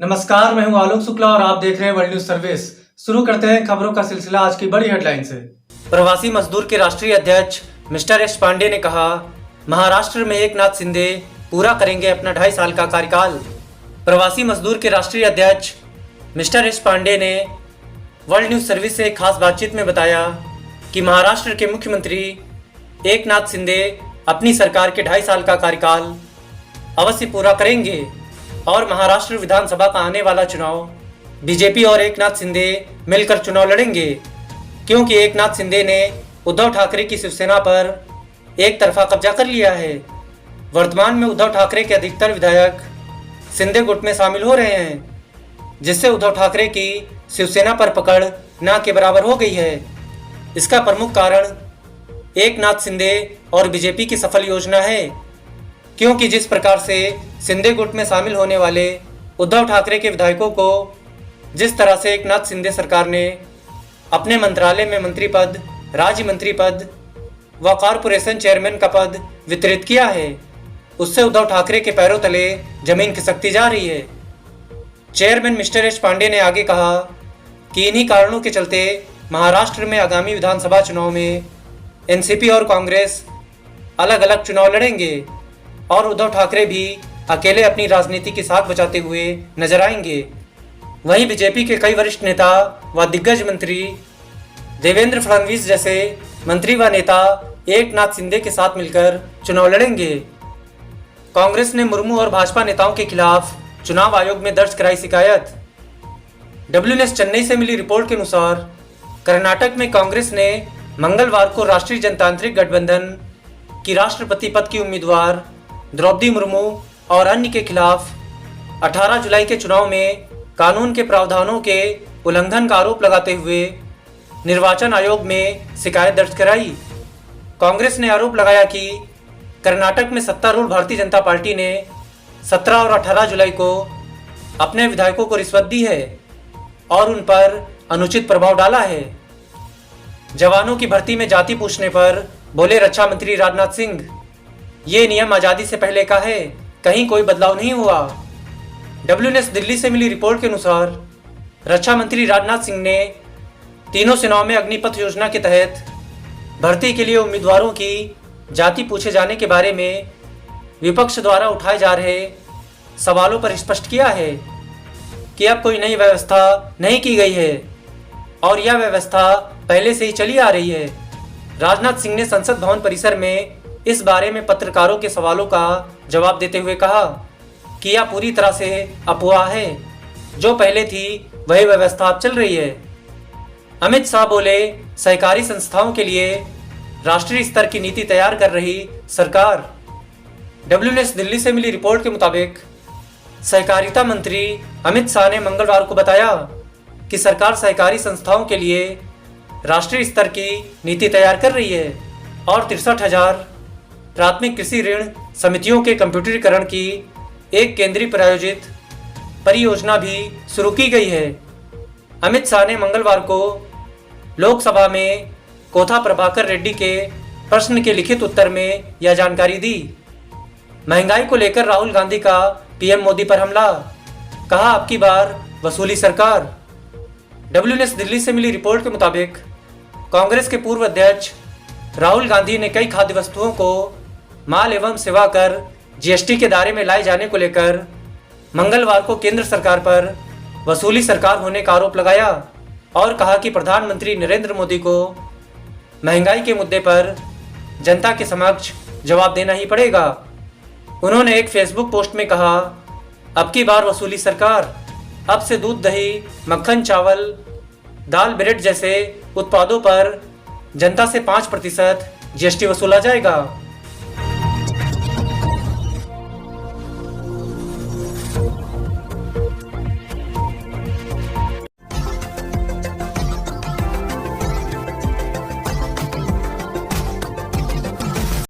नमस्कार, मैं हूं आलोक शुक्ला और आप देख रहे हैं वर्ल्ड न्यूज सर्विस। शुरू करते हैं खबरों का सिलसिला आज की बड़ी हेडलाइन से। प्रवासी मजदूर के राष्ट्रीय अध्यक्ष मिस्टर एस पांडे ने कहा, महाराष्ट्र में एकनाथ शिंदे पूरा करेंगे अपना 2.5 साल का कार्यकाल। प्रवासी मजदूर के राष्ट्रीय अध्यक्ष मिस्टर एस पांडे ने वर्ल्ड न्यूज सर्विस से एक खास बातचीत में बताया कि महाराष्ट्र के मुख्यमंत्री एकनाथ शिंदे अपनी सरकार के 2.5 साल का कार्यकाल अवश्य पूरा करेंगे और महाराष्ट्र विधानसभा का आने वाला चुनाव बीजेपी और एकनाथ शिंदे मिलकर चुनाव लड़ेंगे, क्योंकि एकनाथ शिंदे ने उद्धव ठाकरे की शिवसेना पर एक तरफा कब्जा कर लिया है। वर्तमान में उद्धव ठाकरे के अधिकतर विधायक शिंदे गुट में शामिल हो रहे हैं, जिससे उद्धव ठाकरे की शिवसेना पर पकड़ ना के बराबर हो गई है। इसका प्रमुख कारण एकनाथ शिंदे और बीजेपी की सफल योजना है, क्योंकि जिस प्रकार से शिंदे गुट में शामिल होने वाले उद्धव ठाकरे के विधायकों को जिस तरह से एकनाथ शिंदे सरकार ने अपने मंत्रालय में मंत्री पद, राज्य मंत्री पद व कॉरपोरेशन चेयरमैन का पद वितरित किया है, उससे उद्धव ठाकरे के पैरों तले जमीन खिसकती जा रही है। चेयरमैन मिस्टर एच पांडे ने आगे कहा कि इन्हीं कारणों के चलते महाराष्ट्र में आगामी विधानसभा चुनाव में एनसीपी और कांग्रेस अलग अलग चुनाव लड़ेंगे और उद्धव ठाकरे भी अकेले अपनी राजनीति की साख बचाते हुए नजर आएंगे। वहीं बीजेपी के कई वरिष्ठ नेता व दिग्गज मंत्री देवेंद्र फडणवीस जैसे मंत्री व नेता एकनाथ शिंदे के साथ मिलकर चुनाव लड़ेंगे। कांग्रेस ने मुर्मू और भाजपा नेताओं के खिलाफ चुनाव आयोग में दर्ज कराई शिकायत। डब्ल्यू न्यूज चेन्नई से मिली रिपोर्ट के अनुसार कर्नाटक में कांग्रेस ने मंगलवार को राष्ट्रीय जनतांत्रिक गठबंधन की राष्ट्रपति पद की उम्मीदवार द्रौपदी मुर्मू और अन्य के खिलाफ 18 जुलाई के चुनाव में कानून के प्रावधानों के उल्लंघन का आरोप लगाते हुए निर्वाचन आयोग में शिकायत दर्ज कराई। कांग्रेस ने आरोप लगाया कि कर्नाटक में सत्तारूढ़ भारतीय जनता पार्टी ने 17 और 18 जुलाई को अपने विधायकों को रिश्वत दी है और उन पर अनुचित प्रभाव डाला है। जवानों की भर्ती में जाति पूछने पर बोले रक्षा मंत्री राजनाथ सिंह, ये नियम आज़ादी से पहले का है, कहीं कोई बदलाव नहीं हुआ। डब्ल्यू न्यूज दिल्ली से मिली रिपोर्ट के अनुसार रक्षा मंत्री राजनाथ सिंह ने तीनों सेनाओं में अग्निपथ योजना के तहत भर्ती के लिए उम्मीदवारों की जाति पूछे जाने के बारे में विपक्ष द्वारा उठाए जा रहे सवालों पर स्पष्ट किया है कि अब कोई नई व्यवस्था नहीं की गई है और यह व्यवस्था पहले से ही चली आ रही है। राजनाथ सिंह ने संसद भवन परिसर में इस बारे में पत्रकारों के सवालों का जवाब देते हुए कहा कि यह पूरी तरह से अफवाह है, जो पहले थी वही व्यवस्था अब चल रही है। अमित शाह बोले, सहकारी संस्थाओं के लिए राष्ट्रीय स्तर की नीति तैयार कर रही सरकार। डब्ल्यू न्यूज दिल्ली से मिली रिपोर्ट के मुताबिक सहकारिता मंत्री अमित शाह ने मंगलवार को बताया कि सरकार सहकारी संस्थाओं के लिए राष्ट्रीय स्तर की नीति तैयार कर रही है और 63,000 प्राथमिक कृषि ऋण समितियों के कंप्यूटरीकरण की एक केंद्रीय प्रायोजित परियोजना भी शुरू की गई है। अमित शाह ने मंगलवार को लोकसभा में कोथा प्रभाकर रेड्डी के प्रश्न के लिखित उत्तर में यह जानकारी दी। महंगाई को लेकर राहुल गांधी का पीएम मोदी पर हमला, कहा अब की बार वसूली सरकार। डब्ल्यू न्यूज दिल्ली से मिली रिपोर्ट के मुताबिक कांग्रेस के पूर्व अध्यक्ष राहुल गांधी ने कई खाद्य वस्तुओं को माल एवं सेवा कर जीएसटी के दायरे में लाए जाने को लेकर मंगलवार को केंद्र सरकार पर वसूली सरकार होने का आरोप लगाया और कहा कि प्रधानमंत्री नरेंद्र मोदी को महंगाई के मुद्दे पर जनता के समक्ष जवाब देना ही पड़ेगा। उन्होंने एक फेसबुक पोस्ट में कहा, अब की बार वसूली सरकार, अब से दूध, दही, मक्खन, चावल, दाल, ब्रेड जैसे उत्पादों पर जनता से 5% जीएसटी वसूला जाएगा।